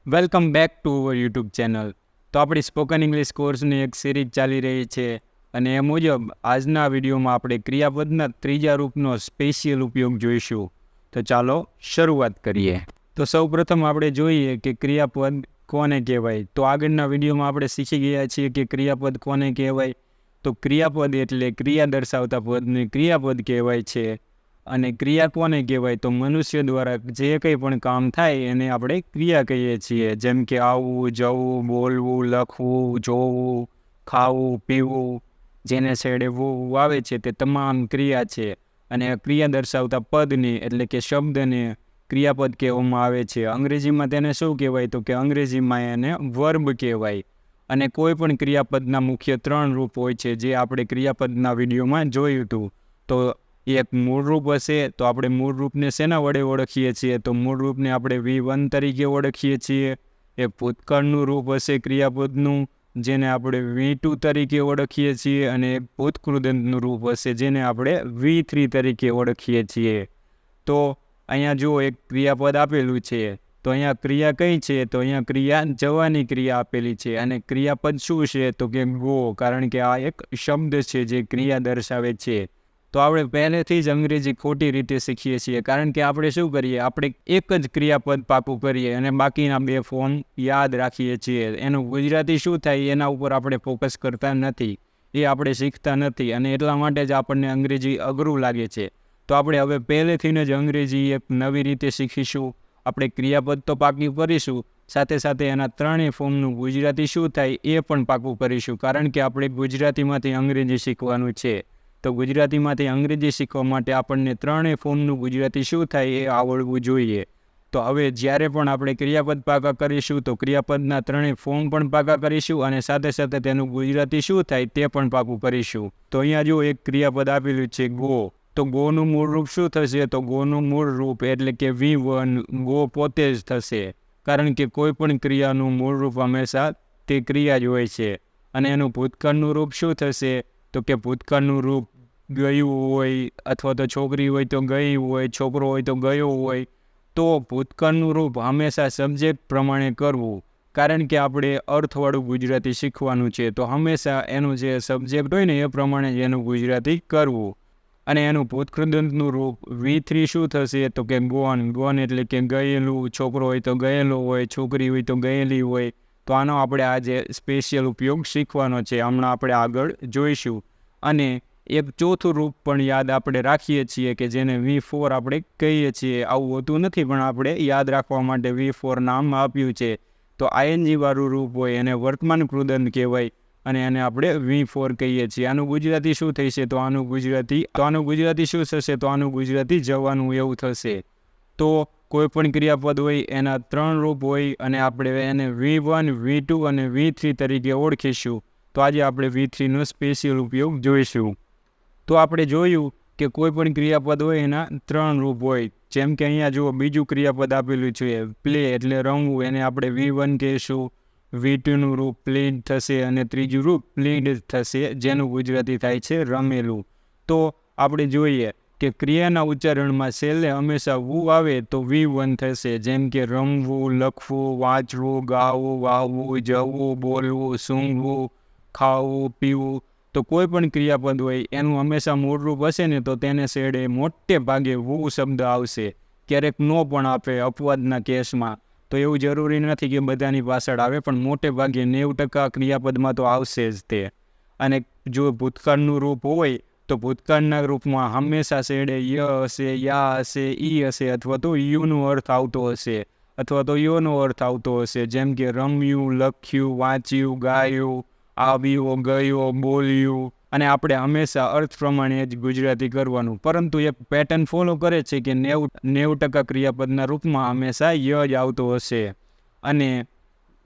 Welcome back to our YouTube channel. તો આપણી spoken English કોર્સની એક સિરીઝ ચાલી રહી છે અને એ મુજબ આજના વિડીયોમાં આપણે ક્રિયાપદના ત્રીજા રૂપનો સ્પેશિયલ ઉપયોગ જોઈશું. તો ચાલો શરૂઆત કરીએ. તો સૌપ્રથમ આપણે જોઈએ કે ક્રિયાપદ કોને કહેવાય. તો આગળના વિડીયોમાં આપણે શીખી ગયા છીએ કે ક્રિયાપદ કોને કહેવાય. તો ક્રિયાપદ એટલે ક્રિયા દર્શાવતા પદને ક્રિયાપદ કહેવાય છે. અને ક્રિયા કોને કહેવાય? તો મનુષ્ય દ્વારા જે કંઈ પણ કામ થાય એને આપણે ક્રિયા કહીએ છીએ. જેમ કે આવવું, જવું, બોલવું, લખવું, જોવું, ખાવું, પીવું, જેને છેડે વોવું આવે છે તે તમામ ક્રિયા છે. અને ક્રિયા દર્શાવતા પદને એટલે કે શબ્દને ક્રિયાપદ કહેવામાં આવે છે. અંગ્રેજીમાં તેને શું કહેવાય? તો કે અંગ્રેજીમાં એને વર્બ કહેવાય. અને કોઈ પણ ક્રિયાપદના મુખ્ય 3 રૂપ હોય છે, જે આપણે ક્રિયાપદના વિડીયોમાં જોયું હતું. તો એક મૂળ રૂપ હશે, તો આપણે મૂળ રૂપને શેના વડે ઓળખીએ છીએ? તો મૂળ રૂપને આપણે V1 તરીકે ઓળખીએ છીએ. એક ભૂતકાળનું રૂપ હશે ક્રિયાપદનું, જેને આપણે V2 તરીકે ઓળખીએ છીએ. અને એક ભૂતકૃદંતનું રૂપ હશે, જેને આપણે V3 તરીકે ઓળખીએ છીએ. તો અહીંયા જો એક ક્રિયાપદ આપેલું છે, તો અહીંયા ક્રિયા કઈ છે? તો અહીંયા ક્રિયા જવાની ક્રિયા આપેલી છે. અને ક્રિયાપદ શું છે? તો કે ગો, કારણ કે આ એક શબ્દ છે જે ક્રિયા દર્શાવે છે. તો આપણે પહેલેથી જ અંગ્રેજી ખોટી રીતે શીખીએ છીએ, કારણ કે આપણે શું કરીએ? આપણે એક જ ક્રિયાપદ પાકું કરીએ અને બાકીના 2 ફોર્મ યાદ રાખીએ છીએ. એનું ગુજરાતી શું થાય એના ઉપર આપણે ફોકસ કરતા નથી, એ આપણે શીખતા નથી, અને એટલા માટે જ આપણને અંગ્રેજી અઘરું લાગે છે. તો આપણે હવે પહેલેથી જ અંગ્રેજી એક નવી રીતે શીખીશું. આપણે ક્રિયાપદ તો પાકી કરીશું, સાથે સાથે એના 3 ફોર્મનું ગુજરાતી શું થાય એ પણ પાકું કરીશું, કારણ કે આપણે ગુજરાતીમાંથી અંગ્રેજી શીખવાનું છે. તો ગુજરાતીમાંથી અંગ્રેજી શીખવા માટે આપણને 3 ફોર્મનું ગુજરાતી શું થાય એ આવડવું જોઈએ. તો હવે જ્યારે પણ આપણે ક્રિયાપદ પાકા કરીશું, તો ક્રિયાપદના 3 ફોર્મ પણ પાકા કરીશું, અને સાથે સાથે તેનું ગુજરાતી શું થાય તે પણ પાકું કરીશું. તો અહીંયા જો એક ક્રિયાપદ આપેલું છે ગો. તો ગોનું મૂળ રૂપ શું થશે? તો ગોનું મૂળ રૂપ એટલે કે V1 ગો પોતે જ થશે, કારણ કે કોઈ પણ ક્રિયાનું મૂળ રૂપ હંમેશા તે ક્રિયા જ હોય છે. અને એનું ભૂતકાળનું રૂપ શું થશે? તો કે ભૂતકાળનું રૂપ ગયું હોય, અથવા તો છોકરી હોય તો ગઈ હોય, છોકરો હોય તો ગયો હોય. તો ભૂતકાળનું રૂપ હંમેશા સબ્જેક્ટ પ્રમાણે કરવું, કારણ કે આપણે અર્થવાળું ગુજરાતી શીખવાનું છે. તો હંમેશા એનું જે સબ્જેક્ટ હોય ને એ પ્રમાણે જ એનું ગુજરાતી કરવું. અને એનું ભૂતકૃદંતનું રૂપ V3 શું થશે? તો કે ગોન. ગોન એટલે કે ગયેલું. છોકરો હોય તો ગયેલો હોય, છોકરી હોય તો ગયેલી હોય. તો આનો આપણે આજે સ્પેશિયલ ઉપયોગ શીખવાનો છે, હમણાં આપણે આગળ જોઈશું. અને એક ચોથું રૂપ પણ યાદ આપણે રાખીએ છીએ કે જેને V4 આપણે કહીએ છીએ. આવું હોતું નથી, પણ આપણે યાદ રાખવા માટે V4 નામ આપ્યું છે. તો ING વાળું રૂપ હોય એને વર્તમાન કૃદંત કહેવાય, અને એને આપણે V4 કહીએ છીએ. આનું ગુજરાતી શું થશે? તો આનું ગુજરાતી શું થશે? તો આનું ગુજરાતી જવાનું એવું થશે. તો કોઈ પણ ક્રિયાપદ હોય એના 3 રૂપ હોય, અને આપણે એને V1, V2 અને V3 તરીકે ઓળખીશું. તો આજે આપણે V3નો સ્પેશિયલ ઉપયોગ જોઈશું. તો આપણે જોયું કે કોઈ પણ ક્રિયાપદ હોય એના 3 રૂપ હોય. જેમ કે અહીંયા જુઓ બીજું ક્રિયાપદ આપેલું છે પ્લે, એટલે રમવું, એને આપણે V1 કહીશું. V2નું રૂપ પ્લેડ થશે, અને ત્રીજું રૂપ પ્લેડ થશે, જેનું ગુજરાતી થાય છે રમેલું. તો આપણે જોઈએ કે ક્રિયાના ઉચ્ચારણમાં છેલ્લે હંમેશા વુ આવે તો V1 થશે. જેમ કે રમવું, લખવું, વાંચવું, ગાવું, વાવવું, જવું, બોલવું, સૂંઘવું, ખાવું, પીવું. તો કોઈ પણ ક્રિયાપદ હોય એનું હંમેશા મૂળરૂપ હશે ને, તો તેને છેડે મોટે ભાગે વુ શબ્દ આવશે. ક્યારેક નો પણ આપે અપવાદના કેસમાં. તો એવું જરૂરી નથી કે બધાની પાછળ આવે, પણ મોટે ભાગે 90% ક્રિયાપદમાં તો આવશે જ તે. અને જો ભૂતકાળનું રૂપ હોય તો ભૂતકાળના રૂપમાં હંમેશા છેડે ય હશે, યા હશે, ઈ હશે, અથવા તો યુનો અર્થ આવતો હશે, અથવા તો યોનો અર્થ આવતો હશે. જેમ કે રમ્યું, લખ્યું, વાંચ્યું, ગાયું, આવ્યો, ગયો, બોલ્યું. અને આપણે હંમેશા અર્થ પ્રમાણે જ ગુજરાતી કરવાનું, પરંતુ એક પેટર્ન ફોલો કરે છે કે 90% ક્રિયાપદના રૂપમાં હંમેશા ય જ આવતો હશે. અને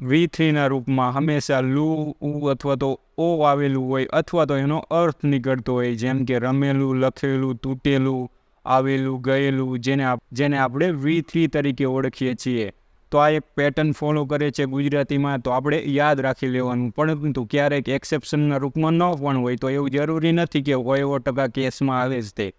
V3ના રૂપમાં હંમેશા લુ, ઉ અથવા તો ઓ આવેલું હોય, અથવા તો એનો અર્થ નીકળતો હોય. જેમ કે રમેલું, લખેલું, તૂટેલું, આવેલું, ગયેલું, જેને આપણે V3 તરીકે ઓળખીએ છીએ. તો આ એક પેટર્ન ફોલો કરે છે ગુજરાતીમાં, તો આપણે યાદ રાખી લેવાનું. પરંતુ ક્યારેક એક્સેપ્શનના રૂપમાં ન પણ હોય, તો એવું જરૂરી નથી કે 100% કેસમાં આવે જ તે.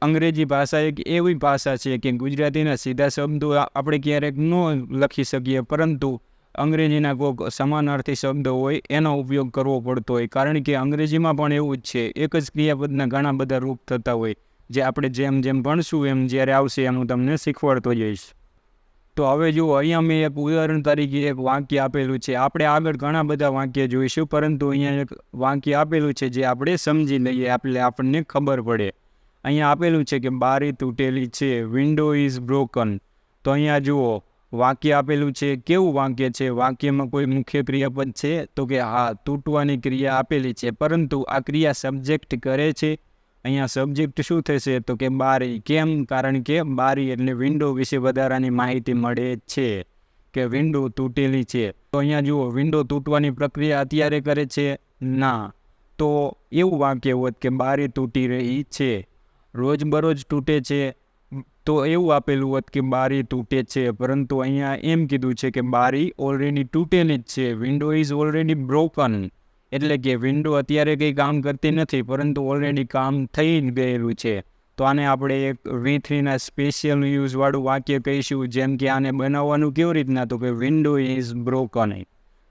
અંગ્રેજી ભાષા એક એવી ભાષા છે કે ગુજરાતીના સીધા શબ્દો આપણે ક્યારેક ન લખી શકીએ, પરંતુ અંગ્રેજીના કોઈક સમાનાર્થી શબ્દો હોય એનો ઉપયોગ કરવો પડતો હોય, કારણ કે અંગ્રેજીમાં પણ એવું જ છે. એક જ ક્રિયાપદના ઘણા બધા રૂપ થતા હોય, જે આપણે જેમ જેમ ભણશું એમ જ્યારે આવશે એમ હું તમને શીખવાડતો જઈશ. તો હવે જુઓ, અહીંયા મેં એક ઉદાહરણ તરીકે એક વાક્ય આપેલું છે. આપણે આગળ ઘણા બધા વાક્ય જોઈશું, પરંતુ અહીંયા એક વાક્ય આપેલું છે જે આપણે સમજી લઈએ, આપણને ખબર પડે. અહીંયા આપેલું છે કે બારી તૂટેલી છે, વિન્ડો ઇઝ બ્રોકન. તો અહીંયા જુઓ, વાક્ય આપેલું છે. કેવું વાક્ય છે? વાક્યમાં કોઈ મુખ્ય ક્રિયાપદ છે? તો કે હા, તૂટવાની ક્રિયા આપેલી છે, પરંતુ આ ક્રિયા સબ્જેક્ટ કરે છે. અહીંયા સબ્જેક્ટ શું થશે? તો કે બારી. કેમ? કારણ કે બારી એટલે વિન્ડો વિશે વધારાની માહિતી મળે છે કે વિન્ડો તૂટેલી છે. તો અહીંયા જુઓ, વિન્ડો તૂટવાની પ્રક્રિયા અત્યારે કરે છે? ના. તો એવું વાક્ય હોત કે બારી તૂટી રહી છે. રોજબરોજ તૂટે છે, તો એવું આપેલું હોત કે બારી તૂટે છે, પરંતુ અહીંયા એમ કીધું છે કે બારી ઓલરેડી તૂટેલી જ છે. વિન્ડો ઇઝ ઓલરેડી બ્રોકન, એટલે કે વિન્ડો અત્યારે કંઈ કામ કરતી નથી, પરંતુ ઓલરેડી કામ થઈ ગયેલું છે. તો આને આપણે એક V3ના સ્પેશિયલ યુઝવાળું વાક્ય કહીશું. જેમ કે આને બનાવવાનું કેવી રીતના? તો કે વિન્ડો ઇઝ બ્રોકન.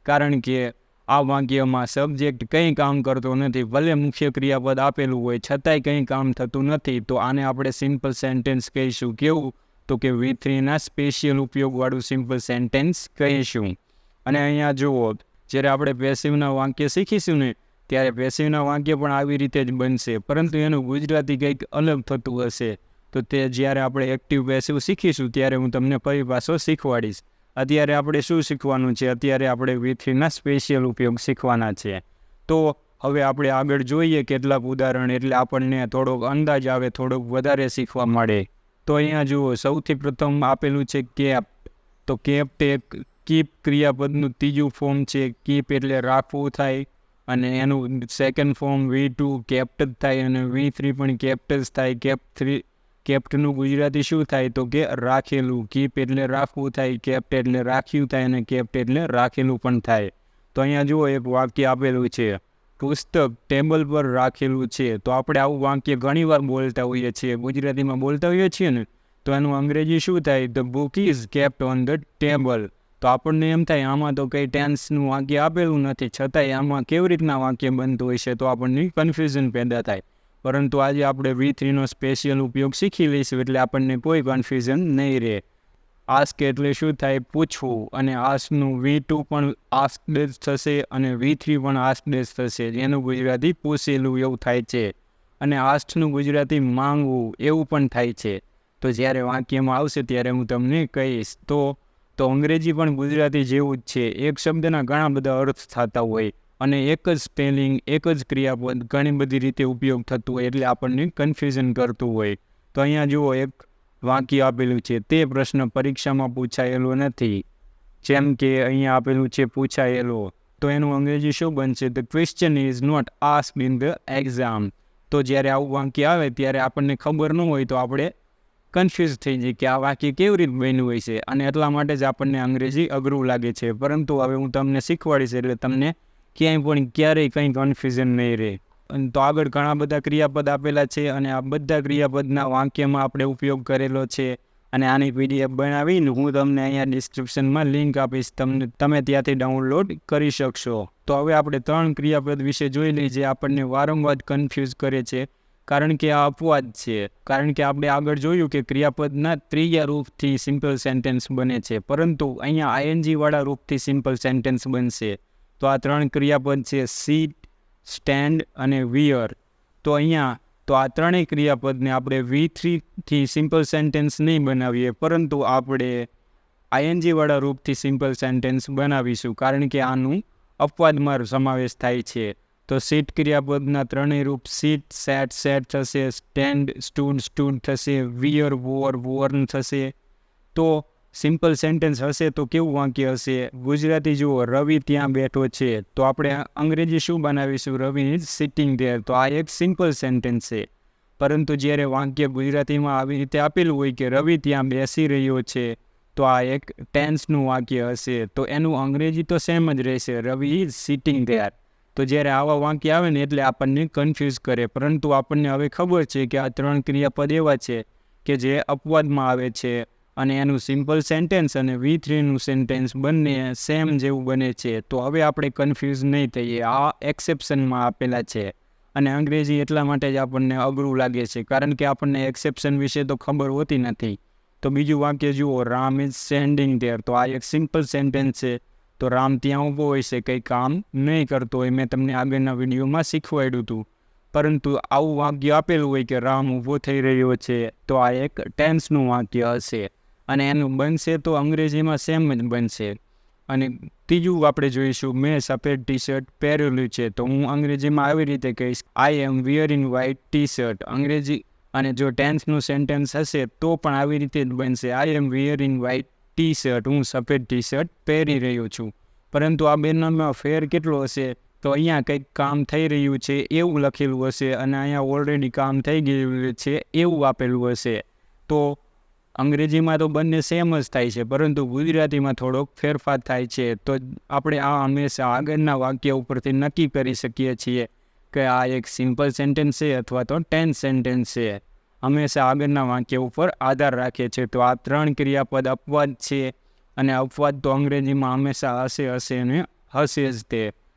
કારણ કે આ વાક્યમાં સબ્જેક્ટ કંઈ કામ કરતો નથી, ભલે મુખ્ય ક્રિયાપદ આપેલું હોય છતાંય કંઈ કામ થતું નથી. તો આને આપણે સિમ્પલ સેન્ટેન્સ કહીશું. કેવું? તો કે V3ના સ્પેશિયલ ઉપયોગવાળું સિમ્પલ સેન્ટેન્સ કહીશું. અને અહીંયા જુઓ, જ્યારે આપણે પેસિવના વાક્ય શીખીશું ને, ત્યારે પેસિવના વાક્ય પણ આવી રીતે જ બનશે, પરંતુ એનું ગુજરાતી કંઈક અલગ થતું હશે. તો તે જ્યારે આપણે એક્ટિવ પેસિવ શીખીશું ત્યારે હું તમને ફરી પાછો શીખવાડીશ. અત્યારે આપણે શું શીખવાનું છે? અત્યારે આપણે V3ના સ્પેશિયલ ઉપયોગ શીખવાના છે. તો હવે આપણે આગળ જોઈએ કેટલાક ઉદાહરણ, એટલે આપણને થોડોક અંદાજ આવે, થોડોક વધારે શીખવા મળે. તો અહીંયા જુઓ, સૌથી પ્રથમ આપેલું છે કેપ્ટ. તો કેપ્ટ એક કીપ ક્રિયાપદનું ત્રીજું ફોર્મ છે. કીપ એટલે રાખવું થાય, અને એનું સેકન્ડ ફોર્મ V2 કેપ્ટ જ થાય, અને V3 પણ કેપ્ટ જ થાય. કેપ્ટનું ગુજરાતી શું થાય? તો કે રાખેલું. કીપ એટલે રાખવું થાય, કેપ્ટ એટલે રાખ્યું થાય, અને કેપ્ટ એટલે રાખેલું પણ થાય. તો અહીંયા જુઓ, એક વાક્ય આપેલું છે, પુસ્તક ટેબલ પર રાખેલું છે. તો આપણે આવું વાક્ય ઘણીવાર બોલતા હોઈએ છીએ, ગુજરાતીમાં બોલતા હોઈએ છીએ ને, તો એનું અંગ્રેજી શું થાય? The book is kept on the table. તો આપણને એમ થાય આમાં તો કંઈ ટેન્સનું વાક્ય આપેલું નથી, છતાંય આમાં કેવી રીતના વાક્ય બનતું હોય છે? તો આપણને કન્ફ્યુઝન પેદા થાય. પરંતુ આજે આપણે V3નો સ્પેશિયલ ઉપયોગ શીખી લઈશું, એટલે આપણને કોઈ કન્ફ્યુઝન નહીં રહે. આસ્ક એટલે શું થાય? પૂછવું. અને આસ્કનું V2 પણ આસ્કડ થશે, અને V3 પણ આસ્કડ થશે, જેનું ગુજરાતી પૂછેલું એવું થાય છે. અને આસ્કનું ગુજરાતી માંગવું એવું પણ થાય છે. તો જ્યારે વાક્યમાં આવશે ત્યારે હું તમને કહીશ. તો અંગ્રેજી પણ ગુજરાતી જેવું જ છે. એક શબ્દના ઘણા બધા અર્થ થતા હોય, અને એક જ સ્પેલિંગ, એક જ ક્રિયાપદ ઘણી બધી રીતે ઉપયોગ થતું હોય, એટલે આપણને કન્ફ્યુઝન કરતું હોય. તો અહીંયા જુઓ, એક વાક્ય આપેલું છે, તે પ્રશ્ન પરીક્ષામાં પૂછાયેલો નથી. જેમ કે અહીંયા આપેલું છે પૂછાયેલો, તો એનું અંગ્રેજી શું બનશે? The question is not asked in the exam. તો જ્યારે આવું વાક્ય આવે ત્યારે આપણને ખબર ન હોય, તો આપણે કન્ફ્યુઝ થઈ જાય કે આ વાક્ય કેવી રીતે બન્યું હોય છે, અને એટલા માટે જ આપણને અંગ્રેજી અઘરું લાગે છે. પરંતુ હવે હું તમને શીખવાડીશ, એટલે તમને ક્યાંય પણ ક્યારેય કંઈ કન્ફ્યુઝન નહીં રહે. તો આગળ ઘણા બધા ક્રિયાપદ આપેલા છે, અને આ બધા ક્રિયાપદના વાક્યમાં આપણે ઉપયોગ કરેલો છે. અને આની PDF બનાવીને હું તમને અહીંયા ડિસ્ક્રિપ્શનમાં લિંક આપીશ, તમે ત્યાંથી ડાઉનલોડ કરી શકશો. તો હવે આપણે 3 ક્રિયાપદ વિશે જોઈ લઈએ, જે આપણને વારંવાર કન્ફ્યુઝ કરે છે, કારણ કે આ અપવાદ છે. કારણ કે આપણે આગળ જોયું કે ક્રિયાપદના ત્રીજા રૂપથી સિમ્પલ સેન્ટેન્સ બને છે, પરંતુ અહીંયા ING વાળા રૂપથી સિમ્પલ સેન્ટેન્સ બનશે. તો આ 3 ક્રિયાપદ છે, સીટ, સ્ટેન્ડ અને વિયર. તો અહીંયા આ ત્રણેય ક્રિયાપદને આપણે V3થી સિમ્પલ સેન્ટેન્સ નહીં બનાવીએ, પરંતુ આપણે ING વાળા રૂપથી સિમ્પલ સેન્ટેન્સ બનાવીશું, કારણ કે આનું અપવાદમાં સમાવેશ થાય છે. તો સીટ ક્રિયાપદના ત્રણેય રૂપ સીટ, સેટ થશે, સ્ટેન્ડ સ્ટૂડ થશે, વિયર વોર્ન થશે. તો સિમ્પલ સેન્ટેન્સ હશે તો કેવું વાક્ય હશે? ગુજરાતી જુઓ, રવિ ત્યાં બેઠો છે. તો આપણે અંગ્રેજી શું બનાવીશું? રવિ ઇઝ સિટિંગ ધેર. તો આ એક સિમ્પલ સેન્ટેન્સ છે. પરંતુ જ્યારે વાક્ય ગુજરાતીમાં આવી રીતે આપેલું હોય કે રવિ ત્યાં બેસી રહ્યો છે, તો આ એક ટેન્સનું વાક્ય હશે. તો એનું અંગ્રેજી તો સેમ જ રહેશે, રવિ ઇઝ સિટિંગ ધેર. તો જ્યારે આવા વાક્ય આવે ને એટલે આપણને કન્ફ્યુઝ કરે, પરંતુ આપણને હવે ખબર છે કે આ 3 ક્રિયાપદ એવા છે કે જે અપવાદમાં આવે છે અને એનું સિમ્પલ સેન્ટેન્સ અને V3નું સેન્ટેન્સ બંને સેમ જેવું બને છે. તો હવે આપણે કન્ફ્યુઝ નહીં થઈએ, આ એક્સેપ્શનમાં આપેલા છે. અને અંગ્રેજી એટલા માટે જ આપણને અઘરું લાગે છે કારણ કે આપણને એક્સેપ્શન વિશે તો ખબર હોતી નથી. તો બીજું વાક્ય જુઓ, રામ ઇઝ સ્ટેન્ડિંગ ધેર. તો આ એક સિમ્પલ સેન્ટેન્સ છે. તો રામ ત્યાં ઊભો હોય છે, કંઈ કામ નહીં કરતો હોય. મેં તમને આગળના વિડીયોમાં શીખવાડ્યું હતું. પરંતુ આવું વાક્ય આપેલું હોય કે રામ ઊભો થઈ રહ્યો છે, તો આ એક ટેન્સનું વાક્ય હશે અને એનું બનશે તો અંગ્રેજીમાં સેમ જ બનશે. અને ત્રીજું આપણે જોઈશું, મેં સફેદ ટી શર્ટ પહેરેલું છે. તો હું અંગ્રેજીમાં આવી રીતે કહીશ, આઈ એમ વિયરિંગ વ્હાઇટ ટી શર્ટ. અંગ્રેજી અને જો ટેન્સનું સેન્ટેન્સ હશે તો પણ આવી રીતે જ બનશે, આઈ એમ વિયરિંગ વ્હાઇટ ટી શર્ટ. હું સફેદ ટી શર્ટ પહેરી રહ્યો છું. પરંતુ આ બેનામાં ફેર કેટલો હશે? તો અહીંયા કંઈક કામ થઈ રહ્યું છે એવું લખેલું હશે અને અહીંયા ઓલરેડી કામ થઈ ગયેલું છે એવું આપેલું હશે. તો અંગ્રેજીમાં તો બંને સેમ જ થાય છે, પરંતુ ગુજરાતીમાં થોડોક ફેરફાર થાય છે. તો આપણે આ હંમેશા આગળના વાક્ય ઉપરથી નક્કી કરી શકીએ છીએ કે આ એક સિમ્પલ સેન્ટેન્સ છે અથવા તો ટેન્સ સેન્ટેન્સ છે. હંમેશા આગળના વાક્ય ઉપર આધાર રાખે છે. તો આ 3 ક્રિયાપદ અપવાદ છે અને અપવાદ તો અંગ્રેજીમાં હંમેશા હશે અને હશે જ તે.